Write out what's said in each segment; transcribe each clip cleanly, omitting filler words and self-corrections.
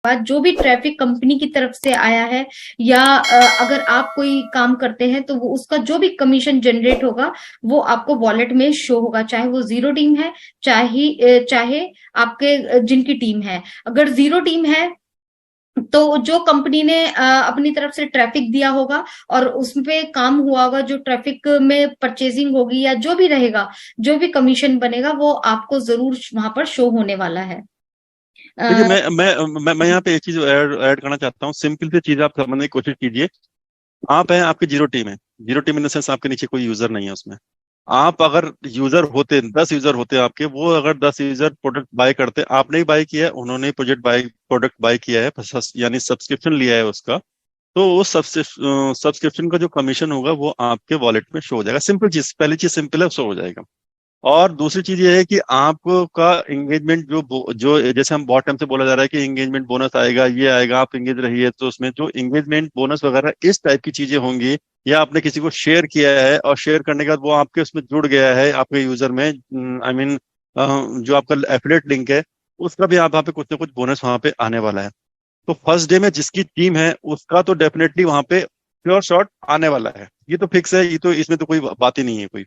बाद जो भी ट्रैफिक कंपनी की तरफ से आया है या अगर आप कोई काम करते हैं तो वो उसका जो भी कमीशन जनरेट होगा वो आपको वॉलेट में शो होगा, चाहे वो जीरो टीम है चाहे आपके जिनकी टीम है। अगर जीरो टीम है तो जो कंपनी ने अपनी तरफ से ट्रैफिक दिया होगा और उसपे काम हुआ होगा, जो ट्रैफिक में परचेजिंग होगी या जो भी रहेगा, जो भी कमीशन बनेगा वो आपको जरूर वहां पर शो होने वाला है। देखिए, अ, मैं यहाँ पे एक चीज ऐड ऐड करना चाहता हूँ। सिंपल सी चीज आप समझने की कोशिश कीजिए। आप हैं, आपकी जीरो टीम है। Zero team in the sense आपके नीचे कोई यूजर नहीं है उसमें। आप अगर यूजर होते, 10 यूजर होते आपके, वो अगर 10 यूजर प्रोडक्ट बाय करते, आपने ही बाय किया है, उन्होंने प्रोडक्ट बाय किया है, यानी सब्सक्रिप्शन लिया है उसका, तो उस सब्सक्रिप्शन का जो कमीशन होगा वो आपके वॉलेट में शो हो जाएगा। सिंपल चीज, पहली चीज सिंपल है, शो हो जाएगा। और दूसरी चीज ये है कि आपका एंगेजमेंट जो जैसे हम बहुत टाइम से बोला जा रहा है कि एंगेजमेंट बोनस आएगा, ये आएगा, आप एंगेज रहिए, तो उसमें जो एंगेजमेंट बोनस वगैरह इस टाइप की चीजें होंगी, या आपने किसी को शेयर किया है और शेयर करने के बाद वो आपके उसमें जुड़ गया है आपके यूजर में, आई मीन जो आपका एफिलिएट लिंक है, उसका भी आप वहाँ पे कुछ ना कुछ बोनस वहाँ पे आने वाला है। तो फर्स्ट डे में जिसकी टीम है उसका तो डेफिनेटली वहाँ पे प्योर शॉट आने वाला है, ये तो फिक्स है, ये तो इसमें तो कोई बात ही नहीं है कोई।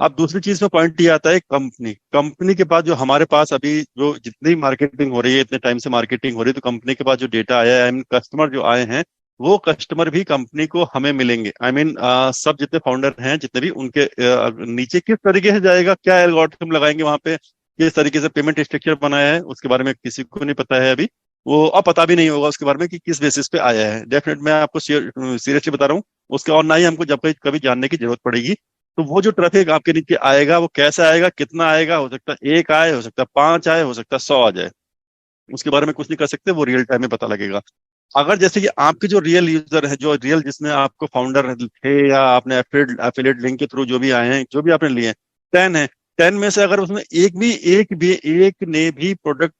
अब दूसरी चीज में पॉइंट ये आता है, कंपनी कंपनी के पास जो हमारे पास अभी जो जितनी मार्केटिंग हो रही है, इतने टाइम से मार्केटिंग हो रही है, तो कंपनी के पास जो डेटा आया है, आई मीन कस्टमर जो आए हैं, वो कस्टमर भी कंपनी को हमें मिलेंगे। आई मीन सब जितने फाउंडर हैं, जितने भी उनके नीचे किस तरीके से जाएगा, क्या एल्गोरिथम लगाएंगे वहां पे, किस तरीके से पेमेंट स्ट्रक्चर बनाया है, उसके बारे में किसी को नहीं पता है अभी। वो अब पता भी नहीं होगा उसके बारे में कि किस बेसिस पे आया है। डेफिनेट मैं आपको सीरियसली बता रहा हूँ उसका, और ना ही हमको जब कभी जानने की जरूरत पड़ेगी। तो वो जो ट्रैफिक आपके नीचे आएगा वो कैसे आएगा, कितना आएगा, हो सकता है एक आए, हो सकता है पांच आए, हो सकता है 100 आ जाए, उसके बारे में कुछ नहीं कर सकते, वो रियल टाइम में पता लगेगा। अगर जैसे कि आपके जो रियल यूजर है, जो रियल जिसने आपको फाउंडर थे या आपने एफिलिएट लिंक के थ्रू जो भी आए हैं, जो भी आपने लिए हैं, 10 है, 10 में से अगर उसमें एक ने भी प्रोडक्ट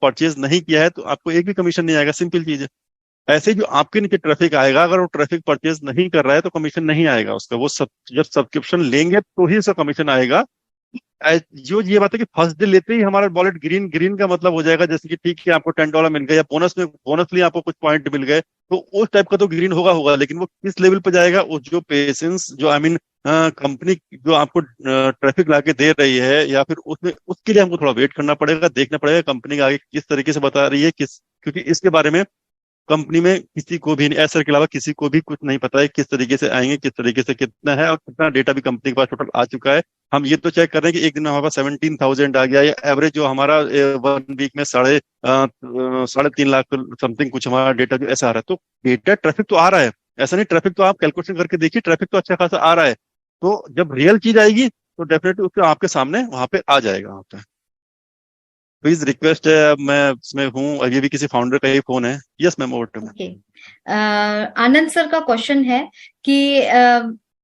परचेज नहीं किया है तो आपको एक भी कमीशन नहीं आएगा। सिंपल चीज है। ऐसे ही जो आपके नीचे ट्रैफिक आएगा, अगर वो ट्रैफिक परचेज नहीं कर रहा है तो कमीशन नहीं आएगा उसका। वो सब जब सब्सक्रिप्शन लेंगे तो ही उसका कमीशन आएगा। जो ये बात है कि फर्स्ट डे लेते ही हमारा वॉलेट ग्रीन, ग्रीन का मतलब हो जाएगा जैसे कि ठीक है आपको $10 मिल गया, या बोनस में आपको कुछ पॉइंट मिल गए, तो उस टाइप का तो ग्रीन होगा होगा। लेकिन वो किस लेवल पे जाएगा, वो जो पेशेंस, जो आई मीन कंपनी जो आपको ट्रैफिक ला के दे रही है, या फिर उसमें उसके लिए हमको थोड़ा वेट करना पड़ेगा, देखना पड़ेगा कंपनी आगे किस तरीके से बता रही है, किस, क्योंकि इसके बारे में कंपनी में किसी को भी एसर के अलावा किसी को भी कुछ नहीं पता है किस तरीके से आएंगे, किस तरीके से कितना है, और कितना डेटा भी कंपनी के पास टोटल आ चुका है। हम ये तो चेक कर रहे हैं कि एक दिन में हमारे पास 17,000 आ गया, या एवरेज जो हमारा 1 वीक में 3.5 लाख समथिंग कुछ हमारा डेटा जो ऐसा आ रहा है। तो डेटा ट्रैफिक तो आ रहा है, ऐसा नहीं, ट्रैफिक तो आप कैलकुलेशन करके देखिए, ट्रैफिक तो अच्छा खासा आ रहा है। तो जब रियल चीज आएगी तो डेफिनेटली उसके आपके सामने वहां पे आ जाएगा वहां पे। प्लीज रिक्वेस्ट है, अब मैं इसमें हूँ, अब ये भी किसी फाउंडर का ही फोन है। Yes ma'am, over to. Okay. Anand sir का क्वेश्चन है कि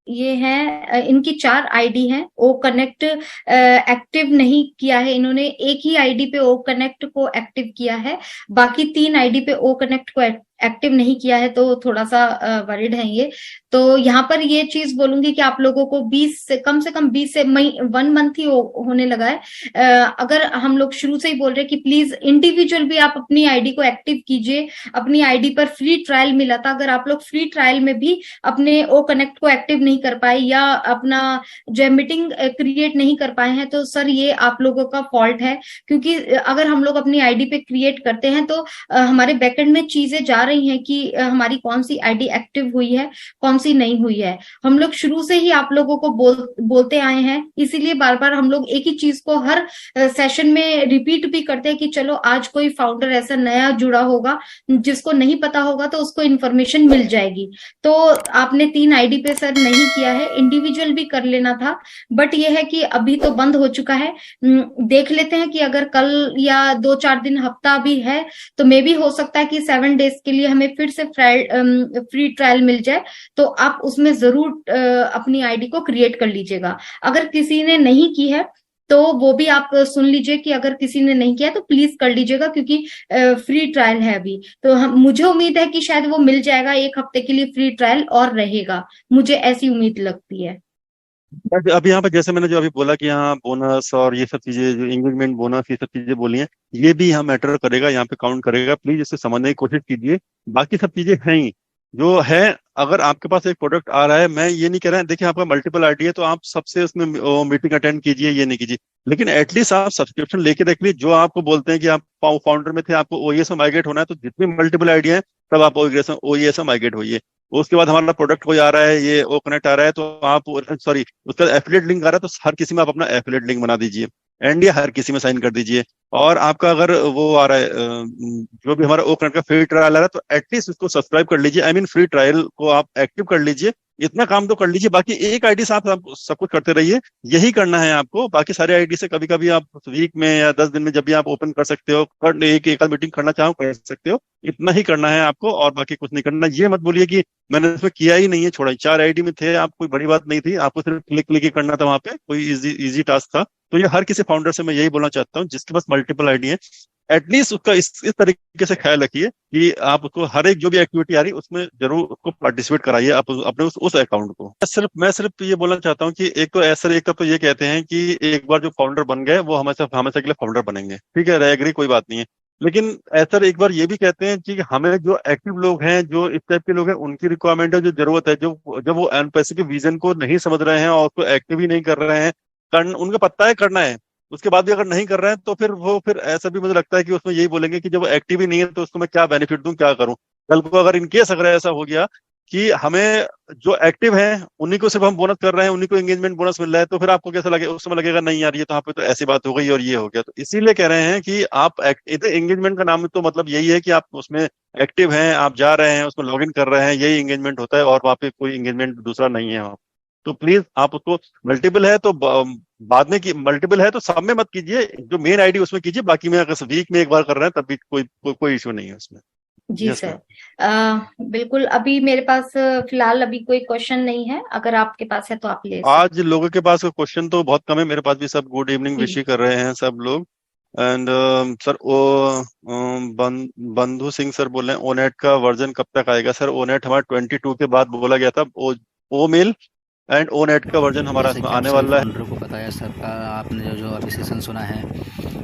ये है इनकी 4 आईडी हैं, ओ कनेक्ट एक्टिव नहीं किया है इन्होंने, एक ही आईडी पे ओ कनेक्ट को एक्टिव किया है, बाकी 3 आईडी पे ओ कनेक्ट को एक्टिव नहीं किया है, तो थोड़ा सा वरिड है ये। तो यहाँ पर ये चीज बोलूंगी कि आप लोगों को 20 से कम 20 से 1 मंथ ही होने लगा है। अगर हम लोग शुरू से ही बोल रहे हैं कि प्लीज इंडिविजुअल भी आप अपनी आईडी को एक्टिव कीजिए। अपनी आईडी पर फ्री ट्रायल मिला था, अगर आप लोग फ्री ट्रायल में भी अपने ओ कनेक्ट को एक्टिव नहीं कर पाए या अपना जो मीटिंग क्रिएट नहीं कर पाए हैं, तो सर ये आप लोगों का फॉल्ट है। क्योंकि अगर हम लोग अपनी आईडी पे क्रिएट करते हैं तो हमारे बैकएंड में चीजें जा रही हैं कि हमारी कौन सी आईडी एक्टिव हुई है, कौन सी नहीं हुई है। हम लोग शुरू से ही आप लोगों को बोलते आए हैं, इसीलिए बार बार हम लोग एक ही चीज को हर सेशन में रिपीट भी करते हैं कि चलो आज कोई फाउंडर ऐसा नया जुड़ा होगा जिसको नहीं पता होगा तो उसको इन्फॉर्मेशन मिल जाएगी। तो आपने 3 आईडी पे सर नहीं किया है, इंडिविजुअल भी कर लेना था। बट ये है कि अभी तो बंद हो चुका है। देख लेते हैं कि अगर कल या 2-4 दिन, हफ्ता भी है, तो मे भी हो सकता है कि 7 डेज के लिए हमें फिर से फ्री ट्रायल मिल जाए। तो आप उसमें जरूर अपनी आईडी को क्रिएट कर लीजिएगा। अगर किसी ने नहीं की है तो वो भी आप सुन लीजिए कि अगर किसी ने नहीं किया तो प्लीज कर लीजिएगा, क्योंकि फ्री ट्रायल है अभी। तो मुझे उम्मीद है कि शायद वो मिल जाएगा, 1 हफ्ते के लिए फ्री ट्रायल और रहेगा, मुझे ऐसी उम्मीद लगती है। अब यहाँ पे जैसे मैंने जो अभी बोला कि यहाँ बोनस और ये सब चीजें, जो एंगेजमेंट बोनस, ये सब चीजें बोली हैं, ये भी यहाँ मैटर करेगा, यहाँ पे काउंट करेगा। प्लीज इसे समझने की कोशिश कीजिए। बाकी सब चीजें हैं ही जो है। अगर आपके पास एक प्रोडक्ट आ रहा है, मैं ये नहीं कह रहा, देखिए आपका मल्टीपल आईडी है तो आप सबसे उसमें मीटिंग अटेंड कीजिए, ये नहीं कीजिए। लेकिन एटलीस्ट आप सब्सक्रिप्शन लेके रख लीजिए। जो आपको बोलते हैं कि आप फाउंडर में थे, आपको ओईएस में माइग्रेट होना है, तो जितनी मल्टीपल आईडी है तब आप ओईएस में माइग्रेट होइए। उसके बाद हमारा प्रोडक्ट कोई आ रहा है, ये ओ कनेक्ट आ रहा है, तो आप, सॉरी, उसका एफिलिएट लिंक आ रहा है, तो हर किसी में आप अपना एफिलिएट लिंक बना दीजिए एंड ये हर किसी में साइन कर दीजिए। और आपका अगर वो आ रहा है, जो भी हमारा ओ कनेक्ट का फ्री ट्रायल आ रहा है, तो एटलीस्ट उसको सब्सक्राइब कर लीजिए। आई मीन फ्री ट्रायल को आप एक्टिव कर लीजिए। इतना काम तो कर लीजिए। बाकी एक आईडी से आप सब कुछ करते रहिए, यही करना है आपको। बाकी सारे आईडी से कभी कभी आप वीक में या 10 दिन में जब भी आप ओपन कर सकते हो, एक मीटिंग करना चाहो कर सकते हो। इतना ही करना है आपको, और बाकी कुछ नहीं करना। ये मत बोलिए कि मैंने इसमें किया ही नहीं है, छोड़ा ही। 4 आईडी में थे आप, कोई बड़ी बात नहीं थी, आपको सिर्फ क्लिक क्लिक ही करना था वहां पे, कोई इजी इजी टास्क था। तो ये हर किसी फाउंडर से मैं यही बोलना चाहता हूँ जिसके पास मल्टीपल आईडी है, एटलीस्ट उसका इस तरीके से ख्याल रखिए कि आप उसको हर एक जो भी एक्टिविटी आ रही है उसमें जरूर उसको पार्टिसिपेट कराइए, आप अपने उस अकाउंट को। मैं सिर्फ ये बोलना चाहता हूँ कि एक तो ऐसा, एक तो ये कहते हैं कि एक बार जो फाउंडर बन गए वो हमेशा हमेशा के लिए फाउंडर बनेंगे, ठीक है, एग्री, कोई बात नहीं है। लेकिन ऐसा एक बार ये भी कहते हैं कि हमें जो एक्टिव लोग हैं, जो इस टाइप के लोग हैं, उनकी रिक्वायरमेंट है, जो जरूरत है, जो जब वो पैसे के विजन को नहीं समझ रहे हैं और उसको एक्टिव ही नहीं कर रहे हैं, उनका पता है करना है, उसके बाद भी अगर नहीं कर रहे हैं, तो फिर ऐसा भी मुझे लगता है कि उसमें यही बोलेंगे कि जब वो एक्टिव ही नहीं है तो उसको मैं क्या बेनिफिट दूं, क्या करूं। कल को अगर इनकेस अगर ऐसा हो गया कि हमें जो एक्टिव हैं उन्हीं को सिर्फ हम बोनस कर रहे हैं, उन्हीं को एंगेजमेंट बोनस मिल रहा है, तो फिर आपको कैसा लगे? उस समय लगेगा नहीं यार, ये तो यहाँ पे तो ऐसी बात हो गई और ये हो गया। तो इसीलिए कह रहे हैं कि आप एंगेजमेंट का नाम तो मतलब यही है कि आप उसमें एक्टिव हैं, आप जा रहे हैं, उसमें लॉग इन कर रहे हैं, यही एंगेजमेंट होता है, और वहाँ पे कोई एंगेजमेंट दूसरा नहीं है वहाँ। तो प्लीज आप उसको, मल्टीपल है तो बाद में की, मल्टीपल है तो सब में मत कीजिए, जो मेन आईडी उसमें कीजिए। बाकी में अगर वीक में एक बार कर रहे हैं तब भी कोई इशू नहीं है उसमें। जी यस सर। मैम। बिल्कुल, अभी मेरे पास फिलहाल अभी कोई क्वेश्चन नहीं है, अगर आपके पास है तो आप ले आज सकते लोगों के पास क्वेश्चन तो बहुत कम है, मेरे पास भी सब गुड इवनिंग हैं। विश ही कर रहे हैं सब लोग। एंड सर, बंधु सिंह सर बोल रहे हैं ओनेट का वर्जन कब तक आएगा? सर ओनेट हमारा 22 के बाद बोला गया था, ओ मेल एंड ओनेट का वर्जन हमारा जैसे इसमें कि आप आने सभी वाला है। फाउंडरों को पता है सर का, आपने जो अभी सेशन सुना है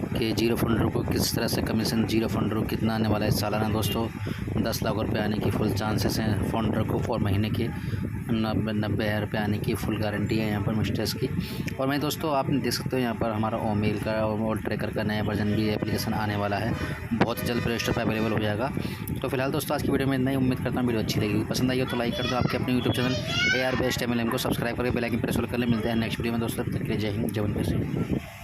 कि जीरो फंडरों को किस तरह से कमीशन, जीरो फंडरों को कितना आने वाला है सालाना दोस्तों। 10 लाख रुपये आने की फुल चांसेस हैं फाउंडर को, और महीने के 90,000 रुपये आने की फुल गारंटी है यहाँ पर मिस्टर्स की। और मैं दोस्तों आपने देख सकते हो यहाँ पर हमारा ओमेल का और ट्रैकर का नया वर्जन भी एप्लीकेशन आने वाला है, बहुत जल्द प्ले स्टोर पर अवेलेबल हो जाएगा। तो फिलहाल दोस्तों आज की वीडियो में इतना ही, उम्मीद करता हूँ वीडियो अच्छी लगेगी, पसंद आई हो तो लाइक कर दो, आपके अपने YouTube channel AR best MLM को सब्सक्राइब करके बेल आइकन प्रेस कर ले। मिलते हैं नेक्स्ट वीडियो में दोस्तों, तब तक के लिए जय हिंद, जय वंदे।